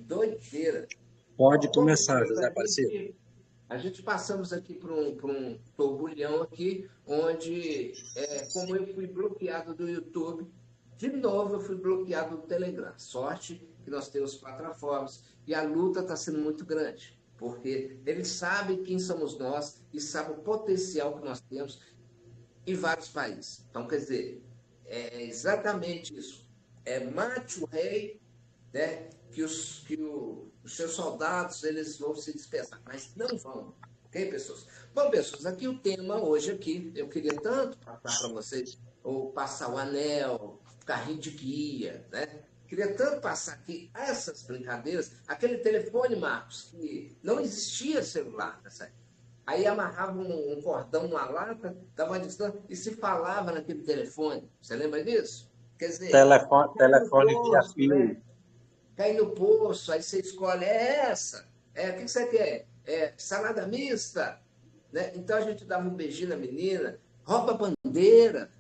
doideira. Pode começar, José Aparecido. A gente passamos aqui por um turbulhão aqui, onde, como eu fui bloqueado do YouTube, de novo eu fui bloqueado do Telegram. Sorte que nós temos plataformas e a luta está sendo muito grande, porque eles sabem quem somos nós e sabem o potencial que nós temos em vários países. Então, quer dizer, é exatamente isso. Mate o rei, né? Os seus soldados eles vão se dispersar, mas não vão, ok, pessoas? Bom, pessoas, aqui o tema hoje aqui, eu queria tanto passar para vocês, ou passar o anel, carrinho de guia, né? Queria tanto passar aqui essas brincadeiras, aquele telefone, Marcos, que não existia celular nessa época. Aí amarrava um cordão numa lata, dava uma distância e se falava naquele telefone. Você lembra disso? Quer dizer, Telefone via fio. cai no poço, aí você escolhe, essa. O que você quer? Salada mista. Né? Então a gente dava um beijinho na menina, rouba bandeira,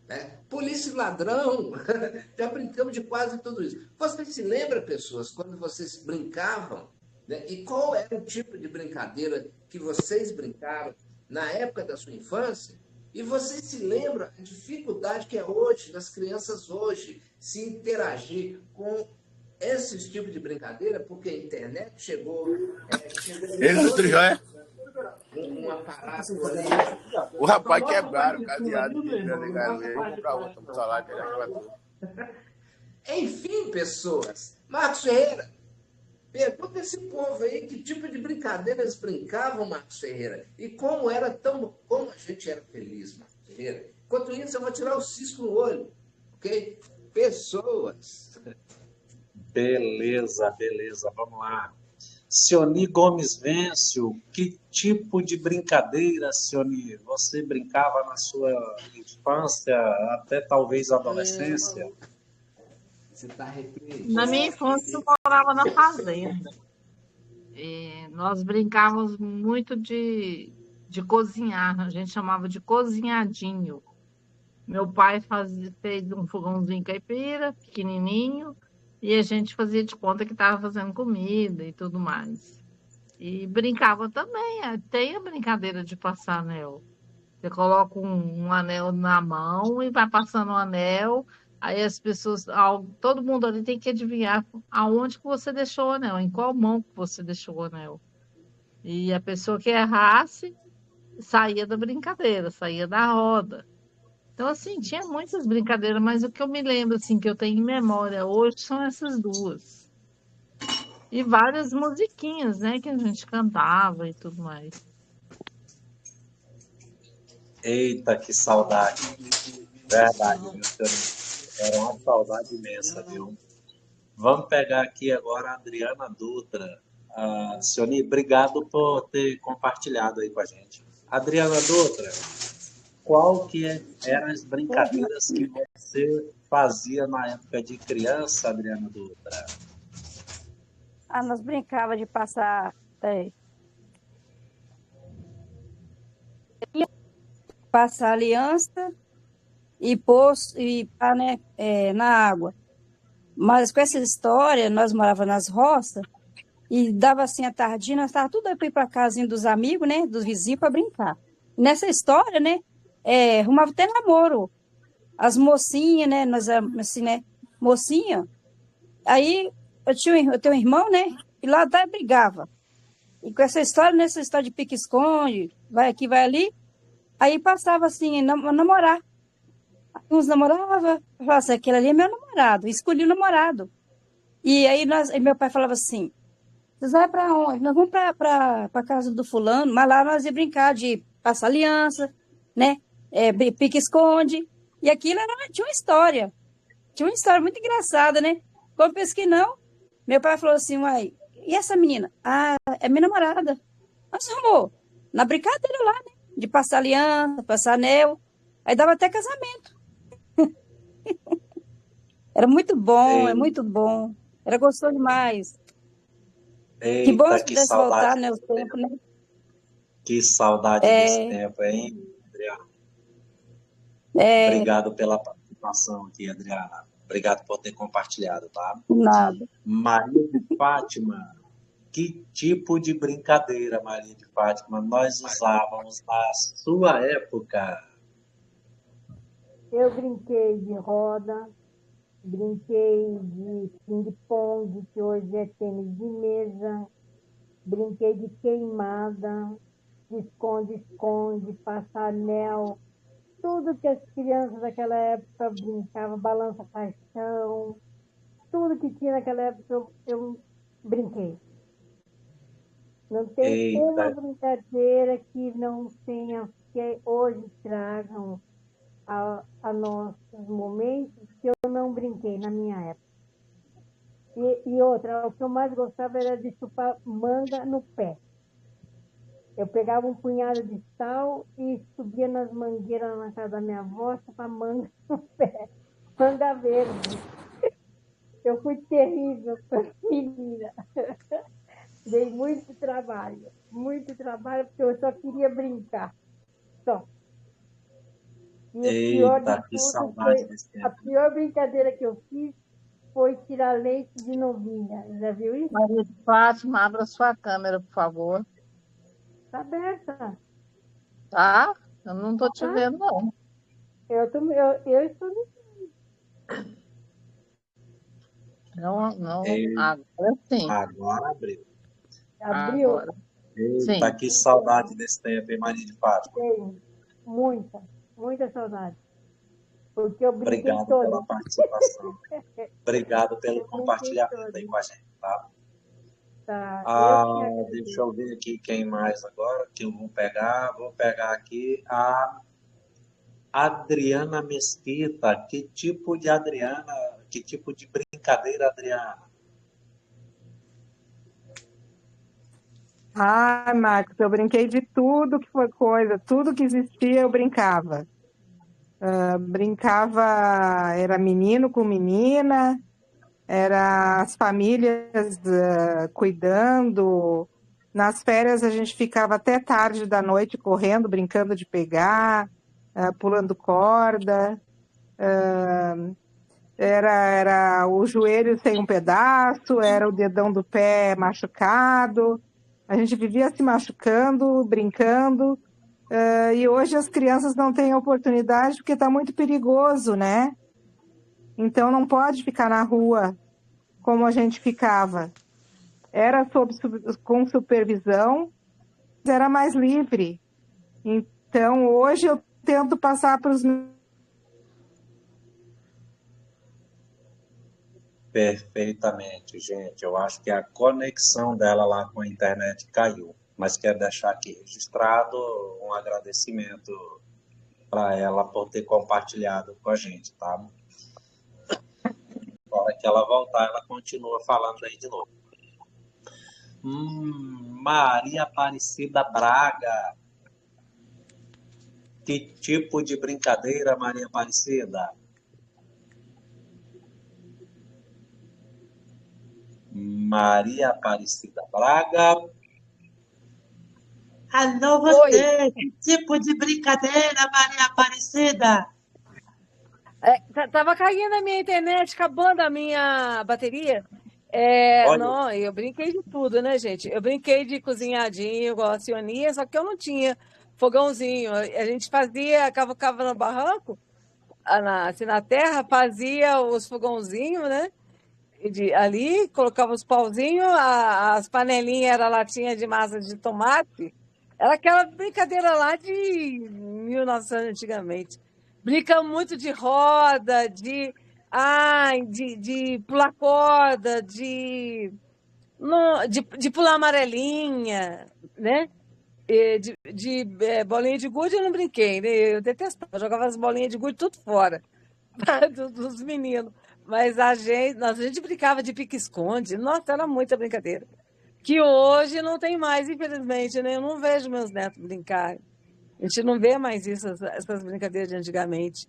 né? Polícia e ladrão. Já brincamos de quase tudo isso. Vocês se lembram, pessoas, quando vocês brincavam? Né? E qual era o tipo de brincadeira que vocês brincaram na época da sua infância? E vocês se lembram a dificuldade que é hoje, das crianças hoje, se interagir com esses tipos de brincadeira, porque a internet chegou Tudo jóia? um aparato ali. O rapaz quebraram o cadeado que ligaram ele. Vamos comprar outro, vamos falar que ele acaba tudo. Enfim, pessoas, Marcos Ferreira, pergunta esse povo aí que tipo de brincadeira eles brincavam, Marcos Ferreira, e como a gente era feliz, Marcos Ferreira. Enquanto isso, eu vou tirar o cisco no olho, ok? Pessoas. Beleza, vamos lá. Cioni Gomes Vencio, que tipo de brincadeira, Cioni, você brincava na sua infância, até talvez adolescência? Você está arrependido? Na minha infância, eu morava na fazenda. Nós brincávamos muito de cozinhar, a gente chamava de cozinhadinho. Meu pai fez um fogãozinho caipira, pequenininho, e a gente fazia de conta que estava fazendo comida e tudo mais. E brincava também, tem a brincadeira de passar anel. Você coloca um anel na mão e vai passando o anel, aí as pessoas, todo mundo ali tem que adivinhar aonde que você deixou o anel, em qual mão que você deixou o anel. E a pessoa que errasse saía da brincadeira, saía da roda. Então, assim, tinha muitas brincadeiras, mas o que eu me lembro, assim, que eu tenho em memória hoje são essas duas. E várias musiquinhas, né, que a gente cantava e tudo mais. Eita, que saudade. Verdade, meu senhor. Era uma saudade imensa, viu? Vamos pegar aqui agora a Adriana Dutra. Cioni, obrigado por ter compartilhado aí com a gente. Adriana Dutra, qual que eram as brincadeiras que você fazia na época de criança, Adriana Dutra? Nós brincava de passar aliança e poço e né, na água. Mas com essa história, nós morávamos nas roças e dava assim a tardinha, nós estávamos tudo aí para ir para a casinha dos amigos, né, dos vizinhos para brincar. E nessa história, né, arrumava até namoro. As mocinhas, né, nós assim, né, mocinha. Aí eu tenho um irmão, né, e lá até brigava. E com essa história, nessa história de pique-esconde, vai aqui, vai ali, aí passava assim, a namorar. Uns namoravam, falava assim, aquele ali é meu namorado, escolhi o namorado. E aí meu pai falava assim, vocês vão para onde? Nós vamos para a casa do fulano, mas lá nós ia brincar de passar aliança, né? Pique-esconde. E aquilo tinha uma história muito engraçada, né? Quando eu penso que não, meu pai falou assim, uai, e essa menina? É minha namorada. Nós vamos na brincadeira lá, né? De passar aliança, passar anel. Aí dava até casamento. Era muito bom, é muito bom. Era gostoso demais. Eita, que bom se que pudesse saudade voltar, né? O tempo, né? Que saudade desse tempo, hein, Adriana? É, Obrigado pela participação aqui, Adriana. Obrigado por ter compartilhado, tá? Nada. Maria de Fátima, que tipo de brincadeira, Maria de Fátima, nós usávamos na sua época? Eu brinquei de roda, brinquei de ping-pong, que hoje é tênis de mesa, brinquei de queimada, de esconde-esconde, passanel, tudo que as crianças daquela época brincavam, balança-caixão, tudo que tinha naquela época eu brinquei. Não tem uma Eita, brincadeira que não tenha, que hoje tragam a nossos momentos que eu não brinquei na minha época. E outra, o que eu mais gostava era de chupar manga no pé. Eu pegava um punhado de sal e subia nas mangueiras na casa da minha avó, chupar manga no pé. Manga verde. Eu fui terrível menina. Dei muito trabalho, porque eu só queria brincar. Só. E o pior de eita, que tudo saudade foi, desse a tempo. pior brincadeira que eu fiz foi tirar leite de novilha. Já viu isso? Maria de Fátima, abra sua câmera, por favor. Está aberta. Tá? Eu não estou te Tá? vendo, não. Eu estou no... Não, não. Ei, Agora sim. agora abriu. Abriu. Agora. Sim. Eita, que saudade desse tempo, hein, Maria de Fátima? Tenho muita saudade. Porque eu brinquei Obrigado toda. pela participação. Obrigado pelo Eu brinquei compartilhamento toda. aí com a gente, tá? Tá? Deixa eu ver aqui quem mais agora que eu vou pegar. Vou pegar aqui a Adriana Mesquita. Que tipo de brincadeira, Adriana? Ai, Marcos, eu brinquei de tudo que foi coisa, tudo que existia eu brincava. Brincava, era menino com menina, era as famílias cuidando. Nas férias a gente ficava até tarde da noite correndo, brincando de pegar, pulando corda. Era o joelho sem um pedaço, era o dedão do pé machucado. A gente vivia se machucando, brincando. E hoje as crianças não têm oportunidade porque está muito perigoso, né? Então não pode ficar na rua como a gente ficava. Era com supervisão, mas era mais livre. Então hoje eu tento passar para os meus... Perfeitamente, gente. Eu acho que a conexão dela lá com a internet caiu. Mas quero deixar aqui registrado um agradecimento para ela por ter compartilhado com a gente, tá? Na hora que ela voltar, ela continua falando aí de novo. Maria Aparecida Braga. Que tipo de brincadeira, Maria Aparecida? Maria Aparecida Braga. Alô, você! Que tipo de brincadeira, Maria Aparecida? Tava caindo a minha internet, acabando a minha bateria. Olha. Não, eu brinquei de tudo, né, gente? Eu brinquei de cozinhadinho, igual a Sionia, só que eu não tinha fogãozinho. A gente fazia, cavocava no barranco, assim, na terra, fazia os fogãozinhos, né? Ali, colocava os pauzinhos, as panelinhas era latinha de massa de tomate. Era aquela brincadeira lá de 1900 antigamente. Brinca muito de roda, de pular corda, de pular amarelinha, né? Bolinha de gude eu não brinquei, né? Eu detestava, eu jogava as bolinhas de gude tudo fora dos meninos. Mas a gente brincava de pique-esconde. Nossa, era muita brincadeira. Que hoje não tem mais, infelizmente, né? Eu não vejo meus netos brincar. A gente não vê mais essas brincadeiras de antigamente.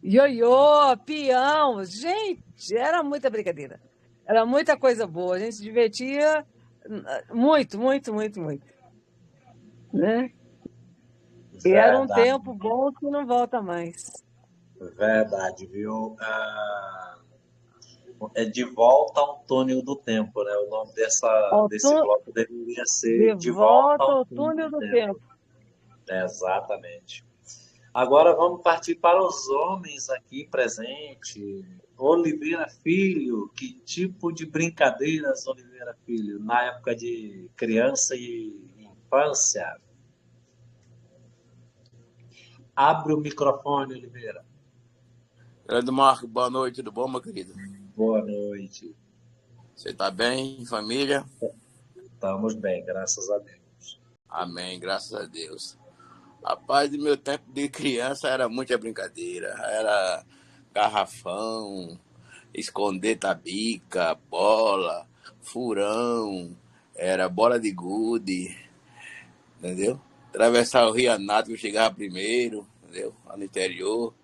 Ioiô, peão, gente, era muita brincadeira. Era muita coisa boa. A gente se divertia muito, muito, muito, muito. Né? E era um tempo bom que não volta mais. Verdade, viu? É De Volta ao Túnel do Tempo, né? O nome desse bloco deveria ser De De Volta volta ao ao Túnel túnel do do Tempo. tempo. Exatamente. Agora vamos partir para os homens aqui presentes. Oliveira Filho, que tipo de brincadeiras, Oliveira Filho, na época de criança e infância? Abre o microfone, Oliveira. Grande Marco, boa noite, tudo bom, meu querido? Boa noite. Você está bem, família? Estamos bem, graças a Deus. Amém, graças a Deus. Rapaz, do meu tempo de criança era muita brincadeira. Era garrafão, esconder tabica, bola, furão, era bola de gude, entendeu? Atravessar o Rio Anato, que eu chegava primeiro, entendeu? Lá no interior,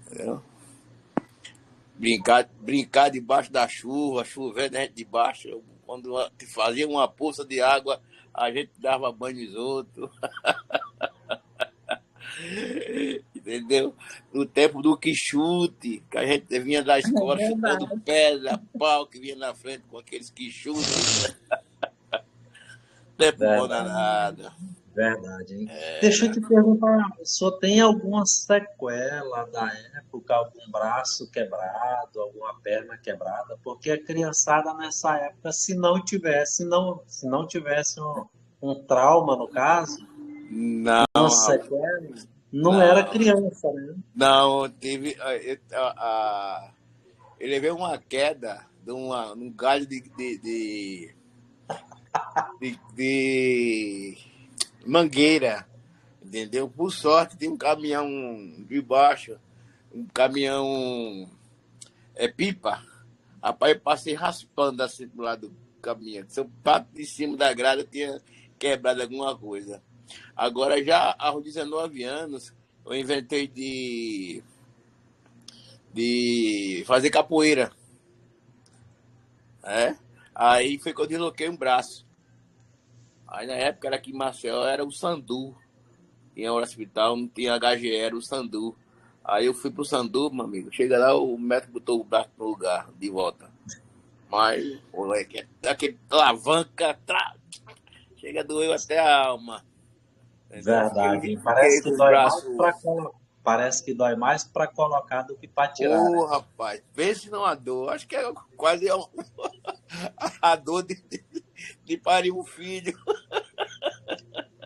entendeu? Brincar debaixo da chuva, chovendo a gente debaixo. Quando fazia uma poça de água, a gente dava banho nos outros. Entendeu? No tempo do quichute, que a gente vinha da escola chutando pedra, pau, que vinha na frente com aqueles quichutes. Tempo bom danado. Verdade, hein? Deixa eu te perguntar, o senhor tem alguma sequela da época, algum braço quebrado, alguma perna quebrada? Porque a criançada nessa época, se não tivesse um trauma, no caso, Não, uma sequela, não era criança, né? Não, teve. Eu levei uma queda de um galho de mangueira, entendeu? Por sorte, tem um caminhão de baixo, um caminhão pipa. Rapaz, eu passei raspando assim do lado do caminhão. Se eu passo de cima da grade, eu tinha quebrado alguma coisa. Agora, já aos 19 anos, eu inventei de fazer capoeira. Aí foi que eu desloquei um braço. Aí na época era aqui em Marcel, era o Sandu. Tinha hora hospital, não tinha HGE, era o Sandu. Aí eu fui pro Sandu, meu amigo. Chega lá, o médico botou o braço no lugar, de volta. Mas, aquele alavanca, chega, doeu até a alma. Verdade. Parece que dói mais para colocar do que para tirar. Ô, rapaz, pense numa dor. Acho que é quase a dor de parir um filho.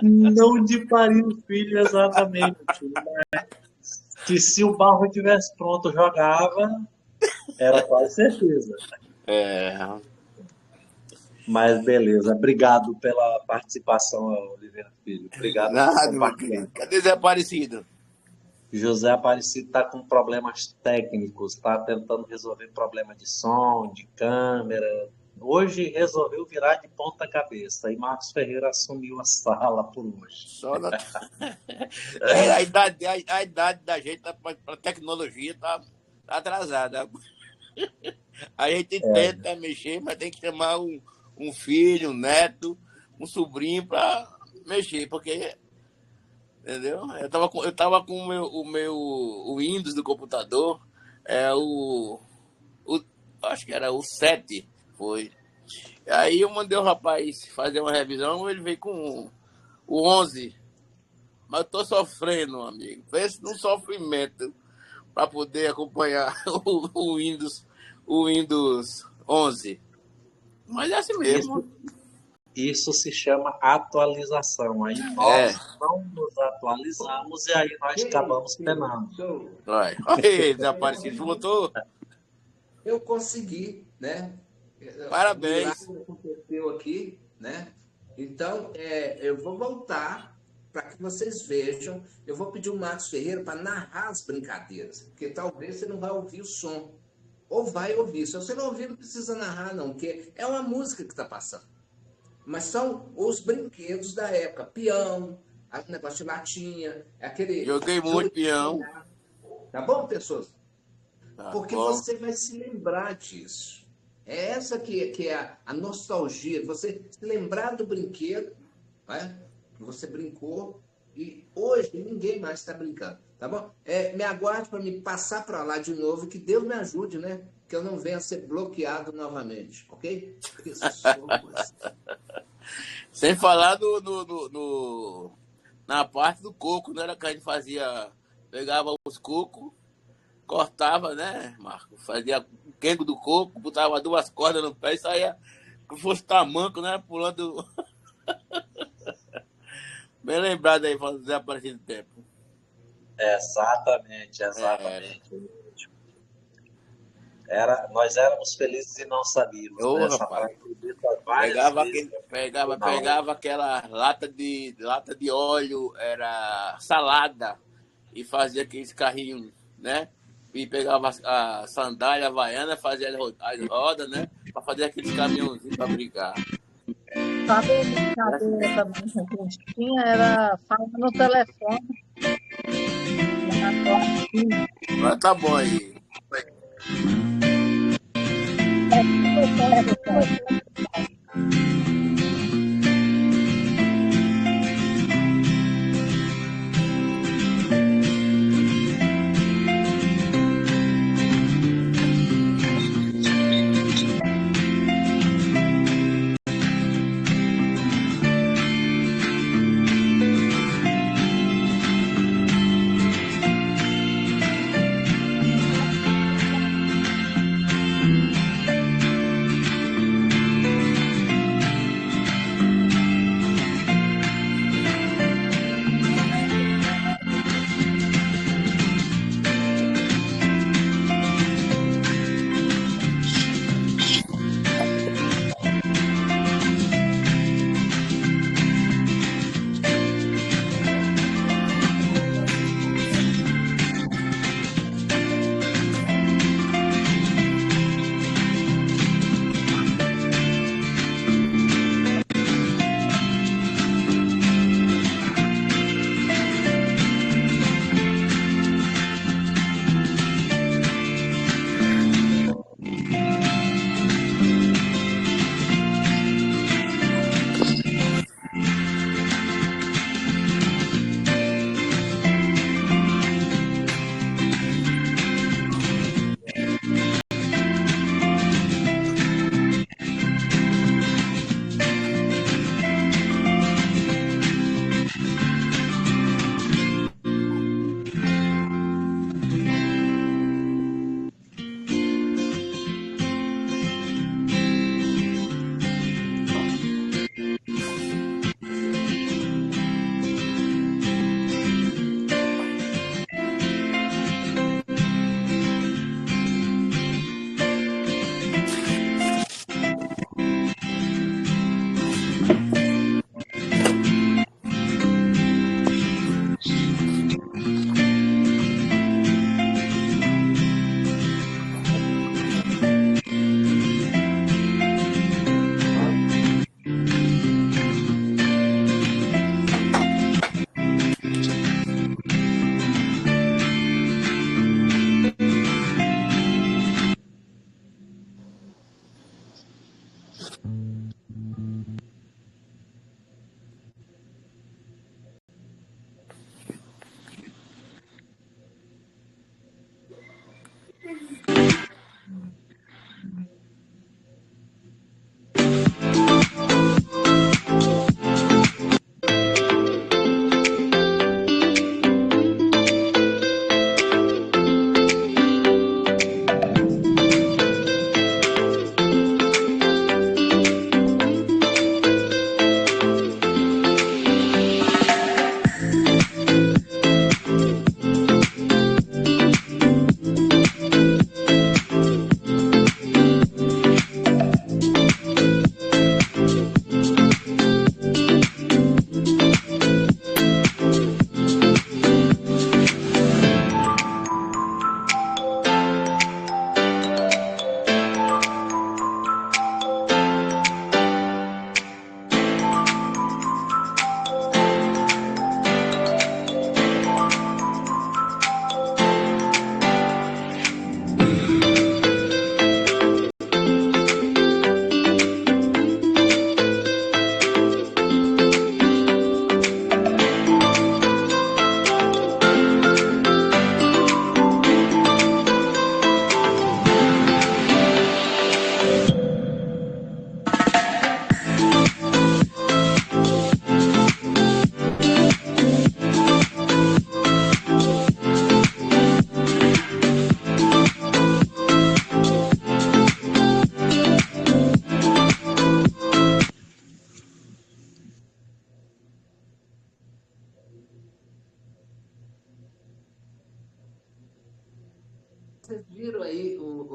Não de parir um filho, exatamente. Mas que se o barro tivesse pronto, jogava, era quase certeza. Mas beleza, obrigado pela participação, Oliveira Filho. Obrigado por compartilhar. Cadê Zé Aparecido? José Aparecido está com problemas técnicos, está tentando resolver problema de som, de câmera. Hoje resolveu virar de ponta cabeça e Marcos Ferreira assumiu a sala por hoje. Só na... a idade da gente para tecnologia está atrasada. A gente tenta mexer, mas tem que chamar um filho, um neto, um sobrinho para mexer, porque, entendeu? Eu tava com o Windows do computador, acho que era o 7, foi. Aí eu mandei o rapaz fazer uma revisão, ele veio com o 11, mas eu tô sofrendo, meu amigo. Pense num sofrimento para poder acompanhar o Windows 11. Mas é assim mesmo. Isso se chama atualização. Aí nós não nos atualizamos e aí nós acabamos penando. Aí, desaparecido, voltou? Eu consegui, né? Parabéns. Aconteceu aqui, né? Então, eu vou voltar para que vocês vejam. Eu vou pedir o Marcos Ferreira para narrar as brincadeiras, porque talvez você não vai ouvir o som. Ou vai ouvir. Se você não ouvir, não precisa narrar, não, porque é uma música que está passando. Mas são os brinquedos da época. Peão, aquele negócio de latinha, aquele... Joguei muito peão. Tá bom, pessoas? Tá porque bom. você vai se lembrar disso. É essa que é a nostalgia. Você se lembrar do brinquedo, né? Que você brincou, e hoje ninguém mais está brincando. Tá bom? Me aguarde para me passar para lá de novo, que Deus me ajude, né? Que eu não venha a ser bloqueado novamente, ok? Pessoas. Sem falar na parte do coco, não era que a gente pegava os cocos, cortava, né, Marco? Fazia o quengo do coco, botava 2 cordas no pé e saía, que fosse tamanco, né? Pulando. Bem lembrado aí, falando desaparecido do tempo. Exatamente. Nós éramos felizes e não sabíamos. Ô, Essa rapaz. frase foi dita várias vezes. Pegava aquela lata de óleo, era salada, e fazia aqueles carrinhos, né? E pegava a sandália havaiana, fazia as rodas, né? Para fazer aqueles caminhãozinhos para brincar. Sabe, a brincadeira também que a gente tinha era falar no telefone. Mas tá bom aí.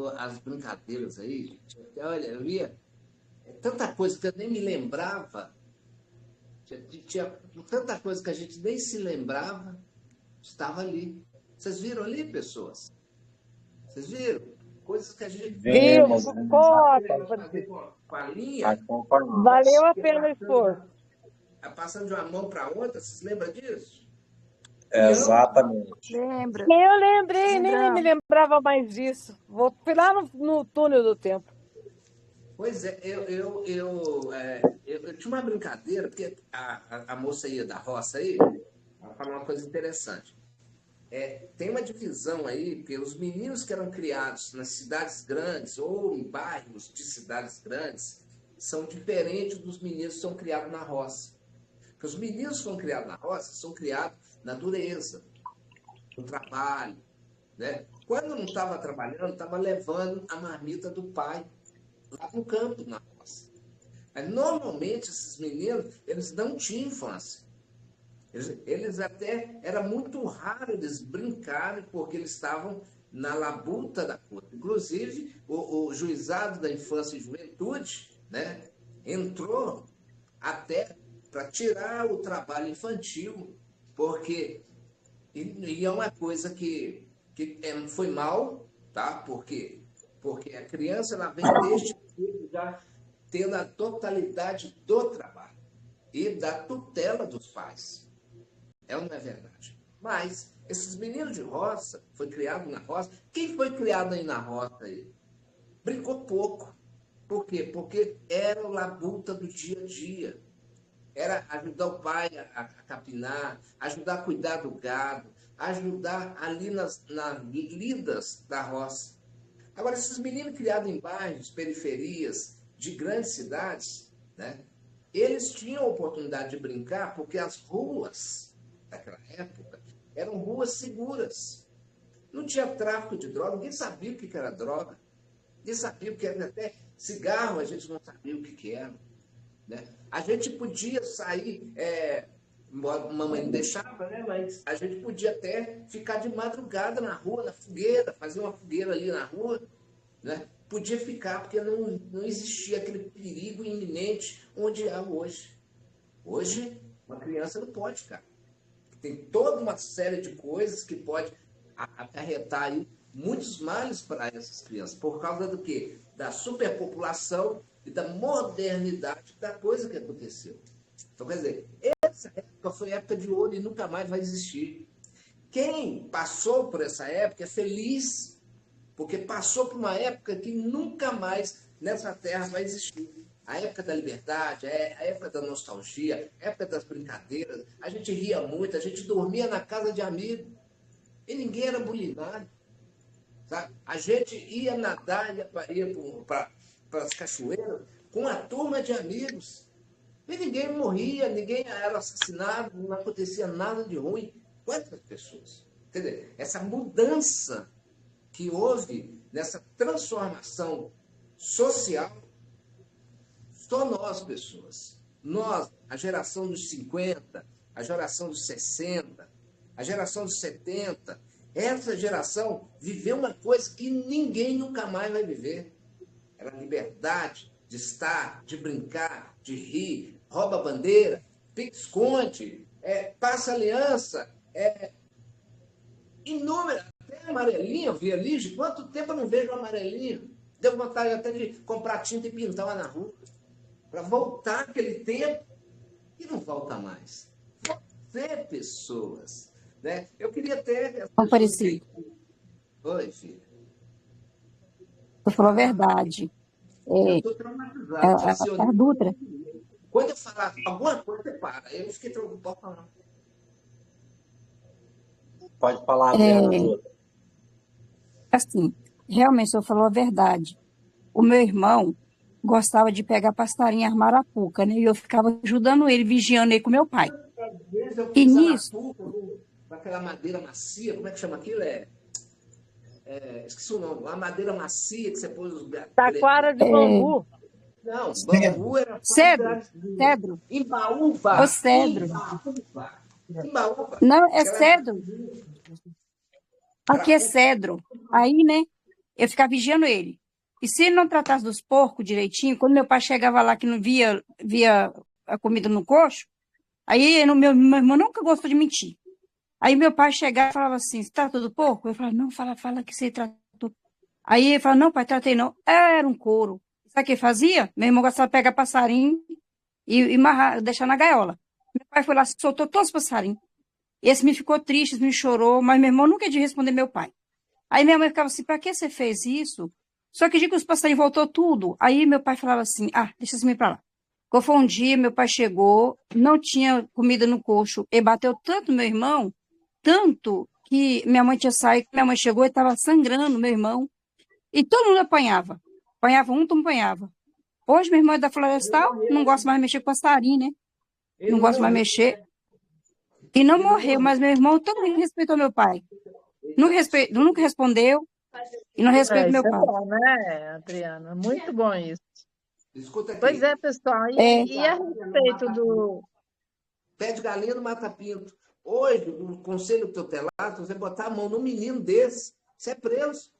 as brincadeiras aí, gente, olha, eu via tanta coisa que eu nem me lembrava, tinha tanta coisa que a gente nem se lembrava, estava ali. Vocês viram ali, pessoas? Vocês viram? Coisas que a gente Vemos, fazer com a linha, acompanhamos. Valeu a pena o esforço. passando de uma mão para outra, vocês lembram disso? Exatamente. Lembra? Eu lembrei, nem me Lembramos. lembrava mais disso. Fui lá no túnel do tempo. Pois é, eu tinha uma brincadeira, porque a moça ia da roça aí, ela falou uma coisa interessante. Tem uma divisão aí, que os meninos que eram criados nas cidades grandes ou em bairros de cidades grandes são diferentes dos meninos que são criados na roça. Porque os meninos que são criados na roça são criados na dureza, no trabalho, né? Quando não estava trabalhando, estava levando a marmita do pai lá no campo, na roça. Mas, normalmente, esses meninos, eles não tinham infância. Eles até, era muito raro eles brincarem, porque eles estavam na labuta da coisa. Inclusive, o juizado da infância e juventude, né, entrou até para tirar o trabalho infantil, porque e é uma coisa que foi mal, tá? Porque a criança ela vem desde cedo já tendo a totalidade do trabalho e da tutela dos pais. É ou não é verdade? Mas esses meninos de roça, foi criado na roça. Quem foi criado aí na roça aí? Brincou pouco. Por quê? Porque era a labuta do dia a dia. Era ajudar o pai a capinar, ajudar a cuidar do gado, ajudar ali nas lidas da roça. Agora, esses meninos criados em bairros, periferias, de grandes cidades, né, eles tinham a oportunidade de brincar porque as ruas daquela época eram ruas seguras. Não tinha tráfico de droga, ninguém sabia o que era droga. Ninguém sabia o que era, até cigarro a gente não sabia o que era. Né? A gente podia sair, mamãe não deixava, né? Mas a gente podia até ficar de madrugada na rua, na fogueira, fazer uma fogueira ali na rua. Né? Podia ficar, porque não existia aquele perigo iminente onde há hoje. Hoje, uma criança não pode ficar. Tem toda uma série de coisas que pode acarretar aí muitos males para essas crianças. Por causa do quê? Da superpopulação e da modernidade da coisa que aconteceu. Então, quer dizer, essa época foi época de ouro e nunca mais vai existir. Quem passou por essa época é feliz, porque passou por uma época que nunca mais nessa terra vai existir. A época da liberdade, a época da nostalgia, a época das brincadeiras. A gente ria muito, a gente dormia na casa de amigo. E ninguém era bulinado. Sabe? A gente ia nadar, ia para as cachoeiras com a turma de amigos. E ninguém morria, ninguém era assassinado, não acontecia nada de ruim. Quantas pessoas? Quer dizer, essa mudança que houve nessa transformação social, só nós, pessoas, nós, a geração dos 50, a geração dos 60, a geração dos 70, essa geração viveu uma coisa que ninguém nunca mais vai viver. Era a liberdade de estar, de brincar, de rir, rouba a bandeira, pique-esconde, passa aliança, inúmeras, até amarelinha, eu vi ali, de quanto tempo eu não vejo amarelinha. Deu vontade até de comprar tinta e pintar lá na rua, para voltar aquele tempo e não volta mais. Você, pessoas, né? Eu queria ter... Aparecido. Oi, filha. Você falou a verdade. Eu estou traumatizado. A Dutra. Quando eu falar alguma coisa, você para. Eu não fiquei preocupado, não. Pode falar, Adriana Dutra. Assim, realmente, o senhor falou a verdade. O meu irmão gostava de pegar passarinho Arapuca, né? E eu ficava ajudando ele, vigiando ele com meu pai. Às vezes eu E fiz nisso, arapuca com aquela madeira macia, como é que chama aquilo? Esqueci o nome. Uma madeira macia que você pôs os... Taquara de bambu. Não, bambu era... cedro. Imbaúba. O cedro. Imbaúba. Não, é cedro. Aqui é cedro. Aí, né, eu ficava vigiando ele. E se ele não tratasse dos porcos direitinho, quando meu pai chegava lá que não via a comida no coxo, aí meu irmão nunca gostou de mentir. Aí meu pai chegava e falava assim, você tratou do porco? Eu falava, não, fala que você tratou. Aí ele falava, não, pai, tratei não. Era um couro. Sabe o que ele fazia? Meu irmão gostava de pegar passarinho e deixar na gaiola. Meu pai foi lá, soltou todos os passarinhos. Esse me ficou triste, esse me chorou, mas meu irmão nunca ia responder meu pai. Aí minha mãe ficava assim, pra que você fez isso? Só que dia que os passarinhos voltou tudo, aí meu pai falava assim, deixa esse menino pra lá. Quando foi um dia, meu pai chegou, não tinha comida no coxo, ele bateu tanto meu irmão, tanto que minha mãe tinha saído, minha mãe chegou e estava sangrando, meu irmão, e todo mundo apanhava. Apanhava um, todo apanhava. Hoje meu irmão é da Florestal, não gosta mais de mexer com passarinho, né? Ele Não não gosta mais de morreu. mexer. E não Ele não morreu, morreu. mas meu irmão também respeitou meu pai. Nunca respondeu e não respeita Isso meu é pai. bom, né, Adriana? Muito bom isso. Escuta Pois aqui. é, pessoal. É, E a respeito do. Pé de galinha no mata-pinto. Hoje, o conselho tutelar, se você botar a mão num menino desse, você é preso.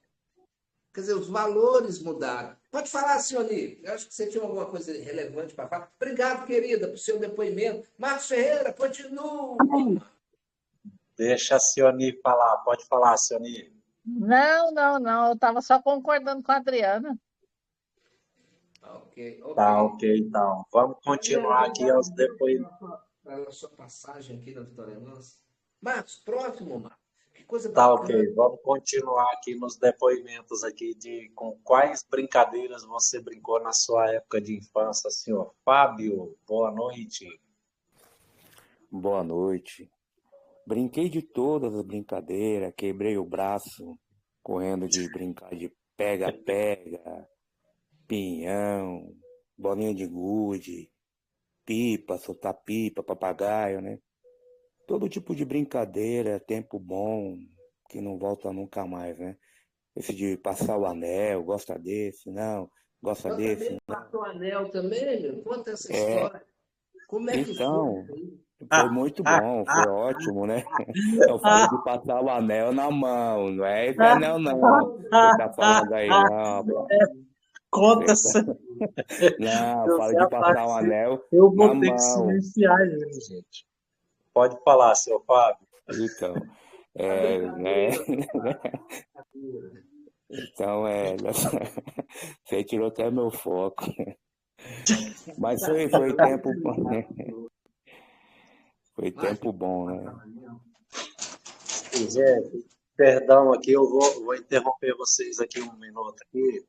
Quer dizer, os valores mudaram. Pode falar, Sioni. Eu acho que você tinha alguma coisa relevante para falar. Obrigado, querida, por seu depoimento. Marcos Ferreira, continua. Deixa a Cioni falar. Pode falar, Cioni. Não. Eu estava só concordando com a Adriana. Ok. Tá ok, então. Vamos continuar aqui aos depoimentos. A sua passagem aqui na Vitória Nossa. Marcos, próximo, Marcos. Que coisa Tá bacana. ok. Vamos continuar aqui nos depoimentos aqui de com quais brincadeiras você brincou na sua época de infância, senhor Fábio. Boa noite. Boa noite. Brinquei de todas as brincadeiras, quebrei o braço correndo de brincar de pega-pega, pinhão, bolinha de gude, pipa, soltar pipa, papagaio, né? Todo tipo de brincadeira, tempo bom, que não volta nunca mais, né? Esse de passar o anel, gosta desse, não, gosta Eu desse, também passou anel também, meu. Conta essa é. história. Como é que foi Então, isso aí? foi muito bom, foi ótimo, né? Eu falei de passar o anel na mão, não é esse anel não. Você tá falando aí, não, Conta você tá... Não, fala de passar o anel Eu na vou ter que mão. silenciar ele, gente. Pode falar, seu Fábio. Então, né? Então, você tirou até meu foco. Mas foi tempo bom, né? Foi tempo bom, né? Gente, perdão aqui, eu vou interromper vocês aqui um minuto aqui.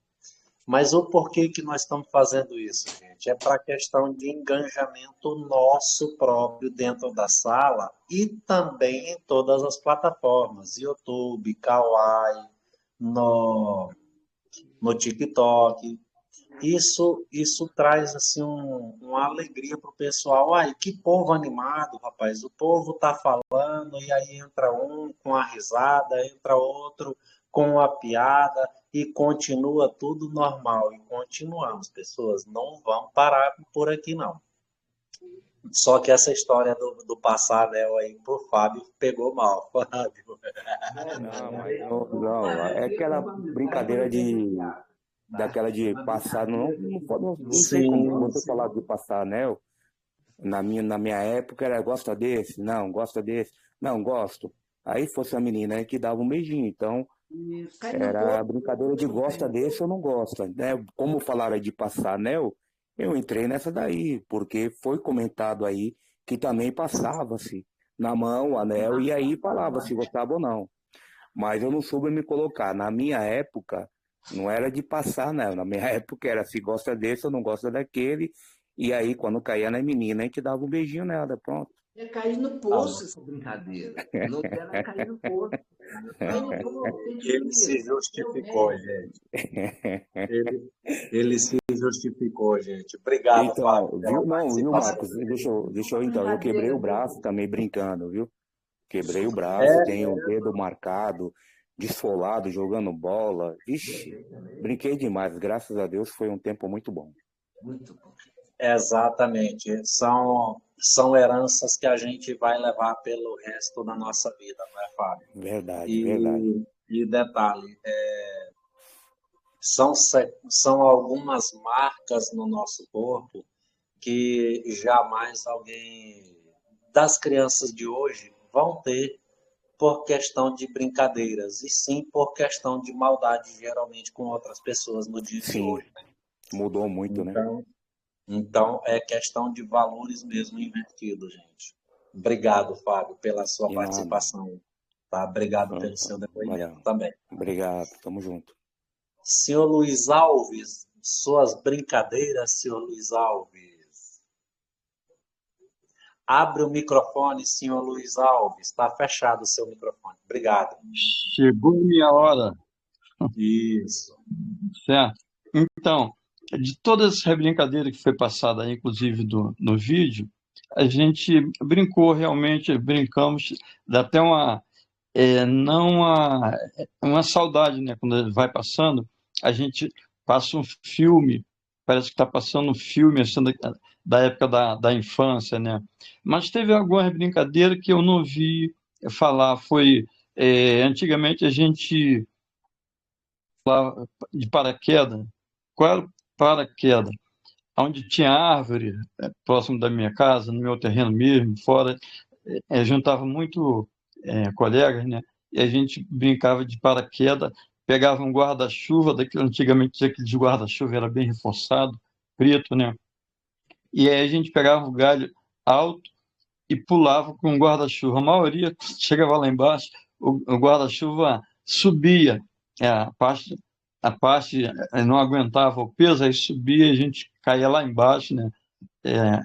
Mas o porquê que nós estamos fazendo isso, gente? É para questão de engajamento nosso próprio dentro da sala e também em todas as plataformas, YouTube, Kawaii, no TikTok. Isso traz assim uma alegria para o pessoal. Ai, que povo animado, rapaz. O povo tá falando e aí entra um com a risada, entra outro com a piada e continua tudo normal. E continuamos, pessoas. Não vão parar por aqui, não. Só que essa história do passar anel aí pro Fábio pegou mal, Fábio. Não, mas não, é aquela brincadeira daquela de passar, não sei como você falar de passar anel. Na minha época era gosta desse? Não, gosta desse? Não, gosto. Aí fosse a menina que dava um beijinho, então era a brincadeira de gosta desse ou não gosta, né? Como falaram de passar anel, eu entrei nessa daí, porque foi comentado aí que também passava-se na mão o anel e aí falava se gostava ou não. Mas eu não soube me colocar. Na minha época, não era de passar, não. Na minha época era se gosta desse ou não gosta daquele. E aí, quando caía na menina, a gente dava um beijinho nela, pronto. Ia cair no poço essa brincadeira. Não era cair no poço. Ele se justificou, gente. Ele se justificou, gente. Obrigado, Então, Fábio, pela viu? Não, viu, participação. Marcos? Deixa eu então. Eu quebrei o braço também brincando, viu? Quebrei o braço, tenho o dedo marcado, desfolado, jogando bola. Vixe, brinquei demais. Graças a Deus foi um tempo muito bom. Muito bom. Exatamente. São heranças que a gente vai levar pelo resto da nossa vida, não é, Fábio? Verdade, verdade. E detalhe, São algumas marcas no nosso corpo que jamais alguém das crianças de hoje vão ter por questão de brincadeiras, e sim por questão de maldade, geralmente, com outras pessoas no dia de Sim, hoje. mudou muito, né? Então, é questão de valores mesmo invertidos, gente. Obrigado, Fábio, pela sua De nada. participação. Tá? Obrigado pelo seu depoimento Valeu. também. Obrigado, tamo junto. Senhor Luiz Alves, suas brincadeiras, senhor Luiz Alves. Abre o microfone, senhor Luiz Alves. Está fechado o seu microfone. Obrigado. Chegou a minha hora, Isso. certo? Então, de todas as brincadeiras que foi passada aí, inclusive no vídeo, a gente brincou realmente, brincamos, dá até não uma saudade, né? Quando vai passando, a gente passa um filme, parece que está passando um filme assim, da época da infância, né? Mas teve algumas brincadeiras que eu não vi falar. Antigamente a gente falava de paraquedas. Qual era o paraquedas? Onde tinha árvore, próximo da minha casa, no meu terreno mesmo, fora, juntava muito colegas, né? E a gente brincava de paraquedas, pegava um guarda-chuva, antigamente tinha aquele guarda-chuva, era bem reforçado, preto, né? E aí a gente pegava um galho alto e pulava com o guarda-chuva. A maioria chegava lá embaixo, o guarda-chuva subia, a parte não aguentava o peso, aí subia e a gente caía lá embaixo, né?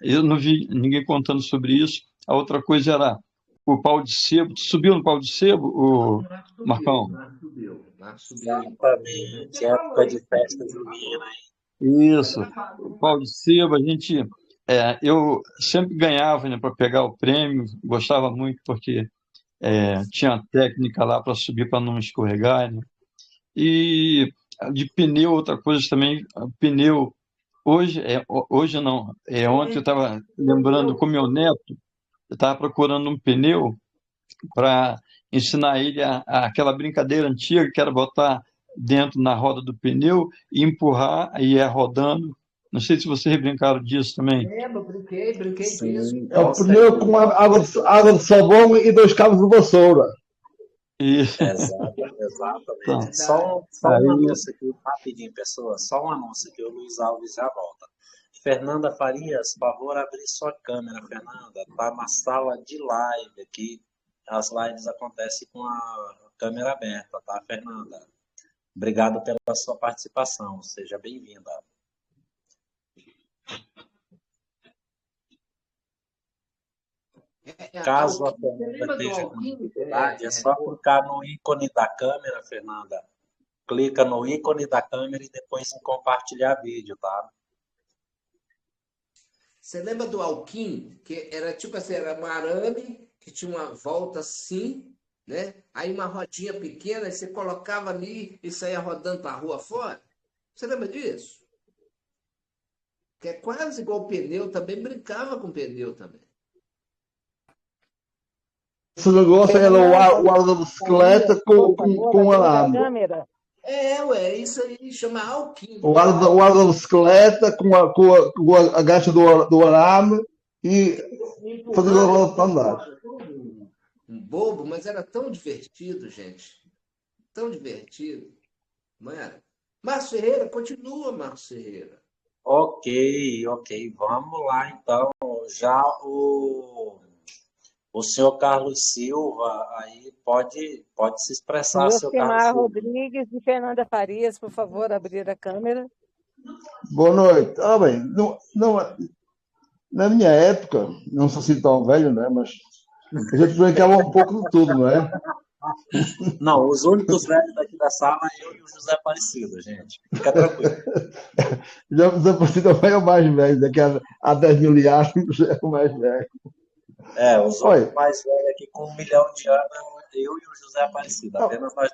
Eu não vi ninguém contando sobre isso. A outra coisa era o pau de sebo. Tu subiu no pau de sebo, Marcão? Exatamente, época de festa junina, hein? Isso, o pau de sebo, eu sempre ganhava, né, para pegar o prêmio, gostava muito porque tinha técnica lá para subir para não escorregar, né? E de pneu, outra coisa também, pneu, hoje não, ontem eu estava lembrando com meu neto, eu estava procurando um pneu para ensinar ele aquela brincadeira antiga que era botar dentro na roda do pneu e empurrar e ir rodando. Não sei se vocês brincaram disso também. Eu brinquei disso. É o pneu com água de sabão e 2 cabos de vassoura. Isso. Exatamente. Então, Só um anúncio aqui, rapidinho, pessoas. Só um anúncio aqui, o Luiz Alves já volta. Fernanda Farias, por favor, abrir sua câmera, Fernanda. Está na sala de live aqui. As lives acontecem com a câmera aberta, tá, Fernanda? Obrigado pela sua participação. Seja bem-vinda. Caso a Fernanda esteja com dificuldade, é só clicar no ícone da câmera, Fernanda. Clica no ícone da câmera e depois compartilhar vídeo, tá? Você lembra do Alquim? Que era tipo assim, era um arame que tinha uma volta assim, né? Aí uma rodinha pequena, você colocava ali e saía rodando para a rua fora. Você lembra disso? Que é quase igual o pneu, também brincava com pneu também. Esse negócio era o ar da bicicleta com arame. Isso aí chama Alquim. O ar da bicicleta com a gacha do arame e fazer a roda para andar. Um bobo, mas era tão divertido, gente. Tão divertido. Não era? Márcio Ferreira, continua, Márcio Ferreira. Ok. Vamos lá, então. Já o senhor Carlos Silva aí pode se expressar, seu Carlos Silva. Rodrigues e Fernanda Farias, por favor, abrir a câmera. Boa noite. Bem, na minha época, não sou assim tão velho, né? Mas a gente brincava um pouco de tudo, não é? Não, os únicos velhos daqui da sala é eu e o José Aparecido, gente. Fica tranquilo. Já o José Aparecido é o mais velho, daqui a 10 mil anos é o mais velho. Os outros mais velhos aqui com 1 milhão de anos, eu e o José Aparecido, apenas nós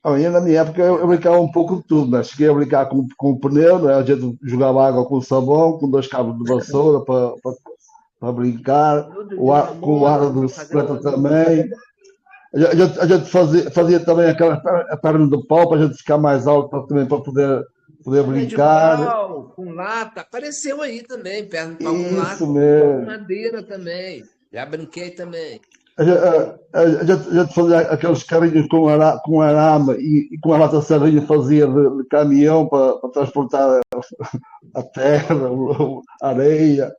dois. Na minha época eu brincava um pouco de tudo, né? Cheguei a brincar com o pneu, né? A gente jogava água com sabão, com 2 cabos de vassoura para brincar, com o ar da bicicleta também. A gente fazia também aquela a perna de pau para a gente ficar mais alto também para poder Perna de brincar. pau, com lata, apareceu aí também, perna de pau com lata, Isso com mesmo. madeira também. Já brinquei também. A gente fazia aqueles carrinhos com arame e com a lata de sardinha fazia de caminhão para transportar a terra, a areia.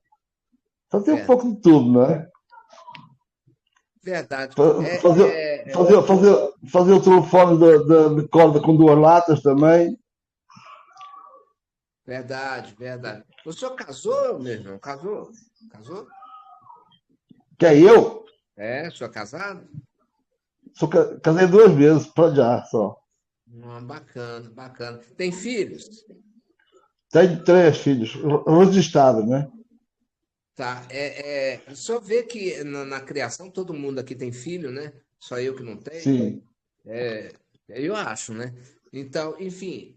Fazia um É, pouco de tudo, não é? verdade. Fazia o telefone de corda com 2 latas também. Verdade, verdade. O senhor casou, meu irmão? Casou? Casou? Que é eu? É, o senhor é casado? Casei 2 vezes, para já só. Bacana, bacana. Tem filhos? Tenho 3 filhos, registrados, né? Tá. Só ver que na criação todo mundo aqui tem filho, né? Só eu que não tenho. Sim. Eu acho, né? Então, enfim,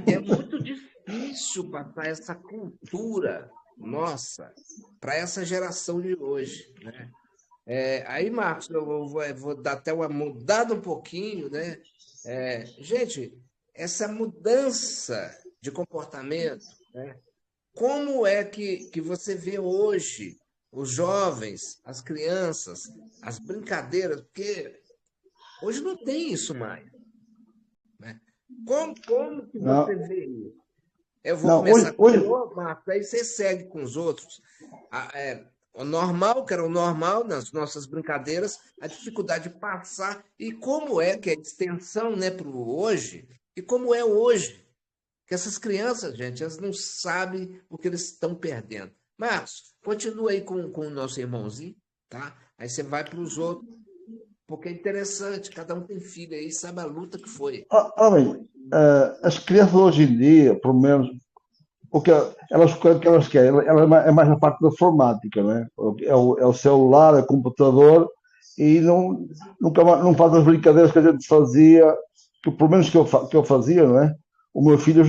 é muito difícil passar essa cultura nossa para essa geração de hoje, né? Aí, Marcos, eu vou dar até uma mudada um pouquinho, né? Gente, essa mudança de comportamento, né? Como é que você vê hoje os jovens, as crianças, as brincadeiras? Porque hoje não tem isso mais, né? Como que Não, você vê isso? Eu vou não, começar com o hoje, senhor, Marcos, aí você segue com os outros. O normal, que era o normal nas nossas brincadeiras, a dificuldade de passar, e como é que é a extensão, né, para o hoje, e como é hoje. Que essas crianças, gente, elas não sabem o que eles estão perdendo. Marcos, continua aí com o nosso irmãozinho, tá? Aí você vai para os outros, porque é interessante, cada um tem filho aí, sabe a luta que foi. homem, as crianças hoje em dia, pelo menos, o que elas querem, ela é mais na parte da informática, né? É o celular, é o computador, e não faz as brincadeiras que a gente fazia, que pelo menos que eu fazia, não é? Os meus filhos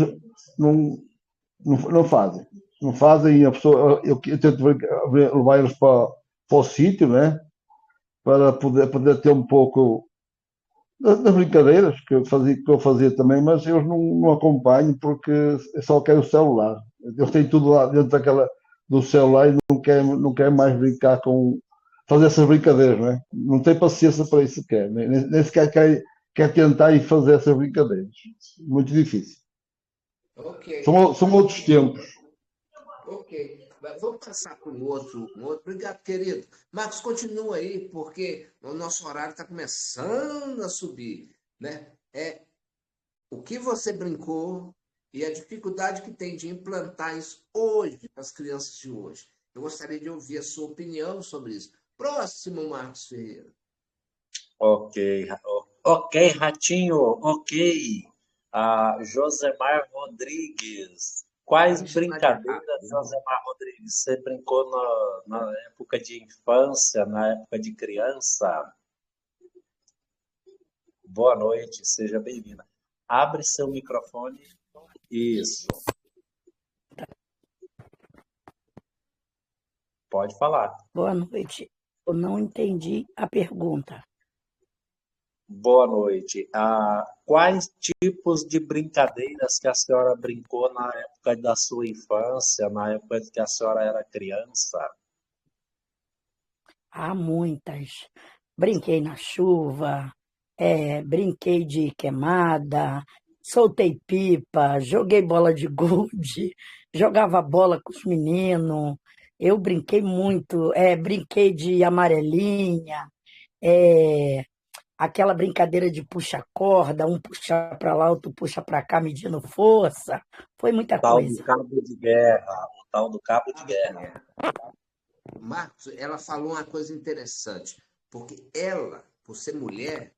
não fazem. Não fazem, e a pessoa, eu tento levar eles para o sítio, né? Para poder ter um pouco das brincadeiras que eu fazia também, mas eles não acompanham porque eu só quero o celular. Eles têm tudo lá dentro do celular e não querem mais brincar fazer essas brincadeiras, não é? Não tem paciência para isso sequer, nem sequer quer tentar e fazer essas brincadeiras. Muito difícil. Ok. São outros tempos. Ok. Vamos passar para um outro. Obrigado, querido. Marcos, continua aí, porque o nosso horário está começando a subir, né? O que você brincou e a dificuldade que tem de implantar isso hoje para as crianças de hoje. Eu gostaria de ouvir a sua opinião sobre isso. Próximo, Marcos Ferreira. Ok, Ratinho, ok. Josemar Rodrigues. Quais Vamos chamar de brincadeiras, rápido, né? Josemar Rodrigues, você brincou na época de infância, na época de criança? Boa noite, seja bem-vinda. Abre seu microfone. Isso. Pode falar. Boa noite. Eu não entendi a pergunta. Boa noite. Quais tipos de brincadeiras que a senhora brincou na época da sua infância, na época que a senhora era criança? Há muitas. Brinquei na chuva, brinquei de queimada, soltei pipa, joguei bola de gude, jogava bola com os meninos. Eu brinquei muito, brinquei de amarelinha, aquela brincadeira de puxa-corda, um puxa para lá, outro puxa para cá, medindo força. Foi muita coisa. O tal do cabo de guerra. Marcos, ela falou uma coisa interessante, porque ela, por ser mulher,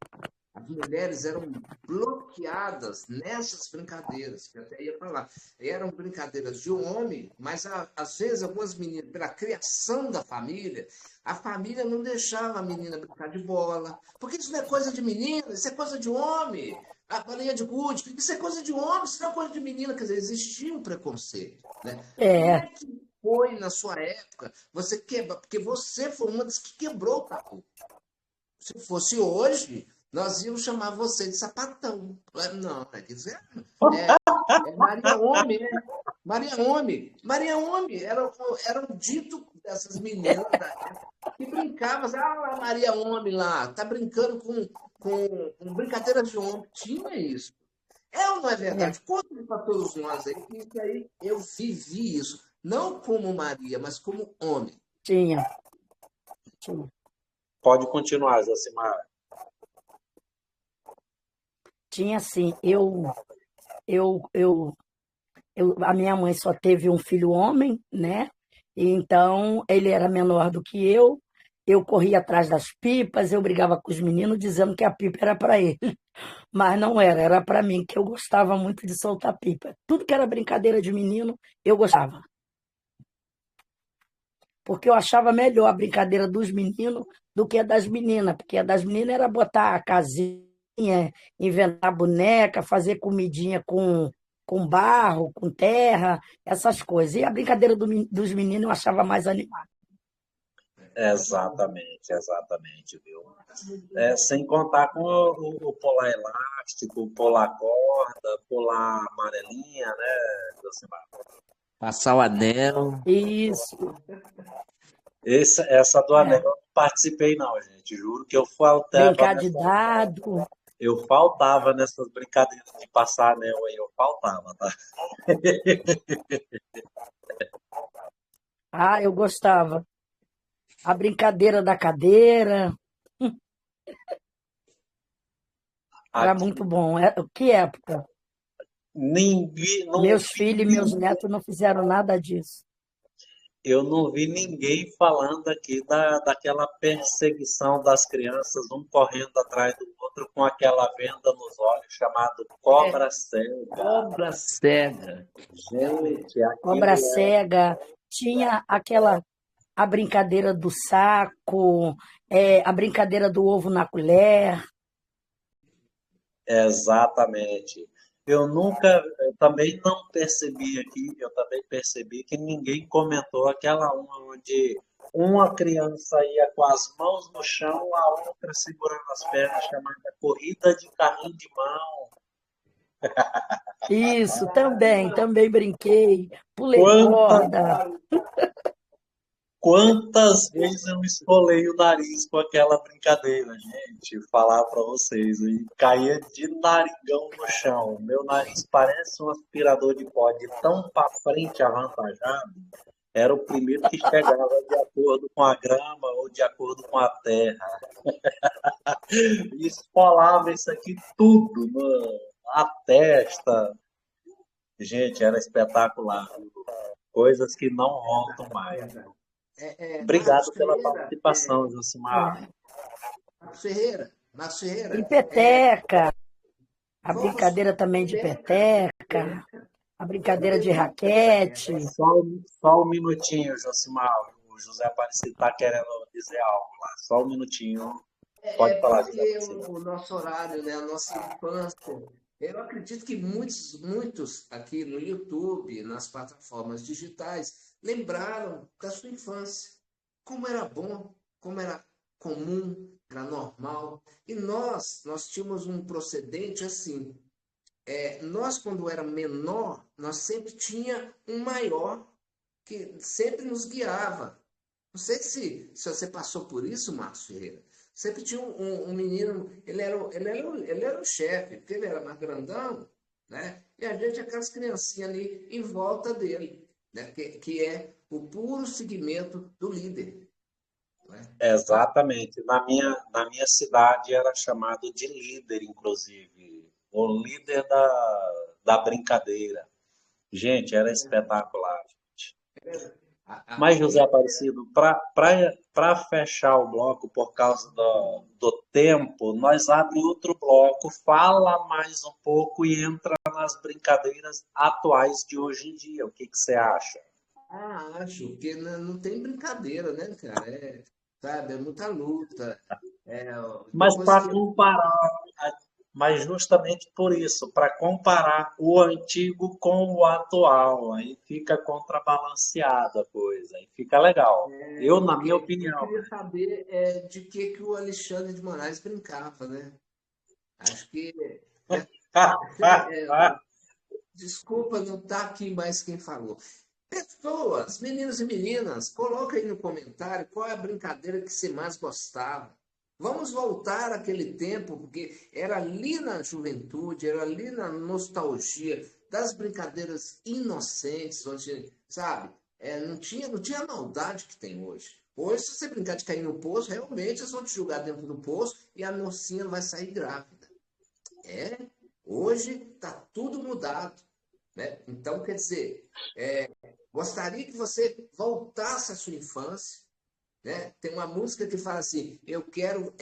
as mulheres eram bloqueadas nessas brincadeiras, que até ia falar. Eram brincadeiras de homem, mas às vezes algumas meninas, pela criação da família, a família não deixava a menina brincar de bola. Porque isso não é coisa de menina, isso é coisa de homem. A bolinha de gude, isso é coisa de homem, isso não é coisa de menina. Quer dizer, existia um preconceito, né? Como é que foi na sua época? Porque você foi uma das que quebrou o tabu. Se fosse hoje, nós íamos chamar você de sapatão. Não, é Maria Homem, né? Maria Homem. Maria Homem era um dito dessas meninas da época que brincavam. Assim, lá, Maria Homem lá, tá brincando com brincadeiras de homem. Tinha isso. É ou não é verdade? Conta para todos nós aí, que isso aí eu vivi isso. Não como Maria, mas como homem. Tinha. Pode continuar, Josimar. Tinha sim. A minha mãe só teve um filho homem, né? E então ele era menor do que eu. Eu corria atrás das pipas, eu brigava com os meninos dizendo que a pipa era para ele. Mas não era para mim, que eu gostava muito de soltar pipa. Tudo que era brincadeira de menino, eu gostava. Porque eu achava melhor a brincadeira dos meninos do que a das meninas, porque a das meninas era botar a casinha, inventar boneca, fazer comidinha com barro, com terra, essas coisas. E a brincadeira dos meninos eu achava mais animada. Exatamente, viu? Sem contar com o pular elástico, o pular corda, pular amarelinha, né, Josimar? Passar o anel. Isso. Essa do anel eu não participei, não, gente. Juro que eu faltava. Brincar de dado. Eu faltava nessas brincadeiras de passar anel aí, eu faltava, tá? Ah, eu gostava. A brincadeira da cadeira. Era muito bom. Que época? Meus filhos e meus netos não fizeram nada disso. Eu não vi ninguém falando aqui daquela perseguição das crianças, um correndo atrás do outro com aquela venda nos olhos, chamado cobra cega. Cobra cega. Gente, Cobra cega. Tinha a brincadeira do saco, a brincadeira do ovo na colher. Exatamente. Eu também não percebi aqui, eu também percebi que ninguém comentou aquela onde uma criança ia com as mãos no chão, a outra segurando as pernas, chamada corrida de carrinho de mão. Isso, também brinquei, pulei corda. Quantas vezes eu esfolei o nariz com aquela brincadeira, gente? Falar para vocês, aí caía de narigão no chão. Meu nariz parece um aspirador de pó, de tão para frente avantajado. Era o primeiro que chegava de acordo com a grama ou de acordo com a terra. E esfolava isso aqui tudo, mano. A testa. Gente, era espetacular. Coisas que não voltam mais. Obrigado pela participação, Josimar. Marcos Ferreira. E peteca. A brincadeira também de peteca. A brincadeira de raquete. Só um minutinho, Josimar. O José Aparecido está querendo dizer algo lá. Só um minutinho. Pode falar, José. O nosso horário, né? A nossa infância. Eu acredito que muitos aqui no YouTube, nas plataformas digitais, lembraram da sua infância. Como era bom, como era comum, era normal. E nós tínhamos um procedente assim. Nós, quando era menor, nós sempre tinha um maior que sempre nos guiava. Não sei se você passou por isso, Marcos Ferreira. Sempre tinha um menino, ele era o chefe, porque ele era mais grandão, né? E a gente, aquelas criancinhas ali em volta dele, né? Que é o puro seguimento do líder. Né? Exatamente. Na minha cidade era chamado de líder, inclusive. O líder da brincadeira. Gente, era espetacular, gente. Mas, José Aparecido, para fechar o bloco por causa do tempo, nós abrimos outro bloco, fala mais um pouco e entra nas brincadeiras atuais de hoje em dia. O que você acha? Acho que não tem brincadeira, né, cara? Sabe, é muita luta. Mas para comparar mas justamente por isso, para comparar o antigo com o atual. Aí fica contrabalanceada a coisa, aí fica legal. Eu, na minha Eu opinião, queria saber de que o Alexandre de Moraes brincava, né? Acho que. Desculpa, não está aqui mais quem falou. Pessoas, meninos e meninas, coloca aí no comentário qual é a brincadeira que você mais gostava. Vamos voltar àquele tempo, porque era ali na juventude, era ali na nostalgia das brincadeiras inocentes, onde, sabe, não tinha a maldade que tem hoje. Hoje, se você brincar de cair no poço, realmente eles vão te jogar dentro do poço e a mocinha vai sair grávida. Hoje está tudo mudado, né? Então, quer dizer, gostaria que você voltasse à sua infância, né? Tem uma música que fala assim: eu quero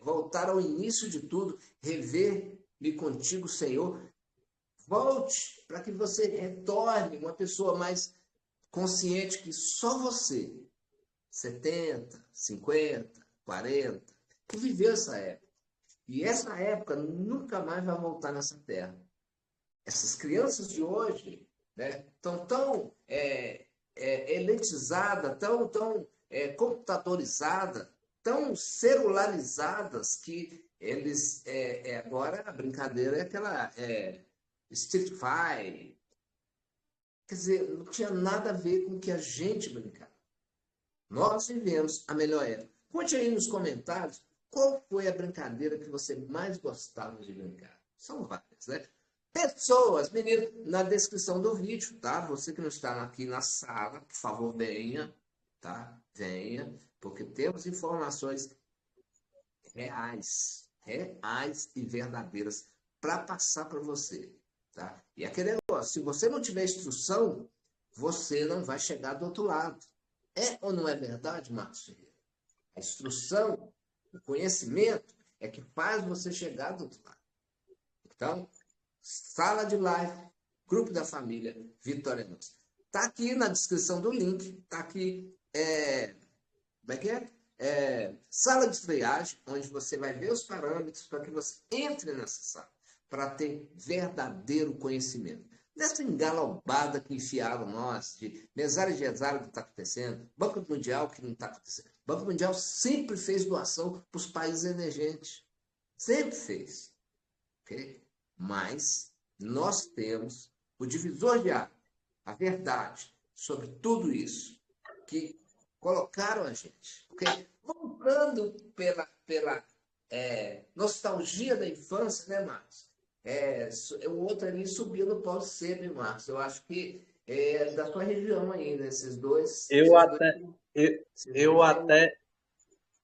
voltar ao início de tudo, rever-me contigo, Senhor. Volte para que você retorne uma pessoa mais consciente que só você, 70, 50, 40, que viveu essa época. E essa época nunca mais vai voltar nessa terra. Essas crianças de hoje, né, estão tão elitizadas, tão computadorizadas, tão celularizadas que eles agora a brincadeira é aquela Street Fighter. Quer dizer, não tinha nada a ver com o que a gente brincava. Nós vivemos a melhor época. Conte aí nos comentários qual foi a brincadeira que você mais gostava de brincar. São várias, né? Pessoas, meninos, na descrição do vídeo, tá? Você que não está aqui na sala, por favor, venha, tá? Venha, porque temos informações reais e verdadeiras para passar para você, tá? E aquele negócio, se você não tiver instrução, você não vai chegar do outro lado. É ou não é verdade, Marcos Ferreira? A instrução, o conhecimento é que faz você chegar do outro lado. Então, sala de live, grupo da família Vitorianos. Está aqui na descrição do link, está aqui, como é que é? Sala de triagem, onde você vai ver os parâmetros para que você entre nessa sala, para ter verdadeiro conhecimento. Nessa engalobada que enfiaram nós, de mesário de exário que está acontecendo, Banco Mundial que não está acontecendo. Banco Mundial sempre fez doação para os países emergentes. Sempre fez. Okay? Mas nós temos o divisor de água, a verdade sobre tudo isso, que colocaram a gente. Okay? Voltando pela nostalgia da infância, né, Marcos? O outro ali subiu no pau de sebo, hein, Marcos? Eu acho que é da sua região aí, né? Esses dois.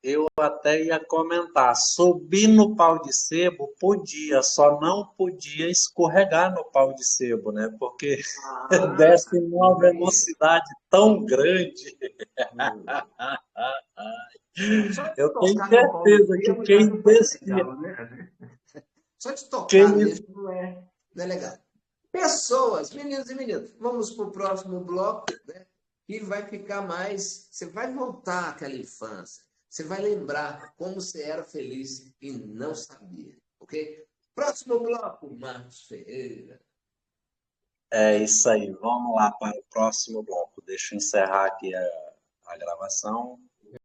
Eu até ia comentar, subir no pau de sebo podia, só não podia escorregar no pau de sebo, né? Porque desce uma velocidade tão grande. Eu tenho certeza que quem descia... Só de tocar mesmo não é legal. Pessoas, meninos e meninas, vamos para o próximo bloco, né? E vai ficar mais... Você vai voltar àquela infância. Você vai lembrar como você era feliz e não sabia, ok? Próximo bloco, Marcos Ferreira. É isso aí, vamos lá para o próximo bloco. Deixa eu encerrar aqui a gravação.